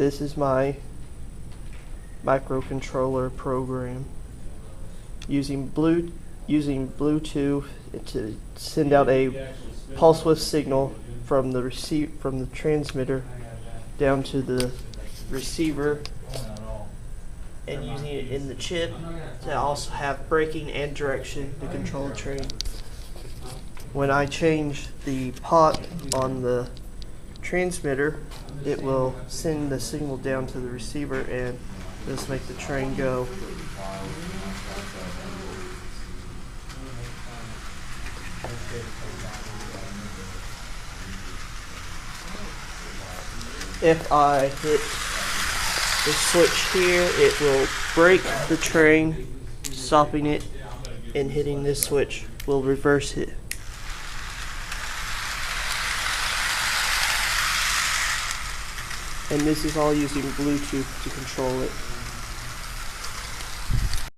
This is my microcontroller program using Bluetooth to send out a pulse width signal from the transmitter down to the receiver, and using it in the chip to also have braking and direction to control the train. When I change the pot on the transmitter, it will send the signal down to the receiver and just make the train go. If I hit the switch here, it will brake the train, stopping it, and hitting this switch will reverse it. And this is all using Bluetooth to control it.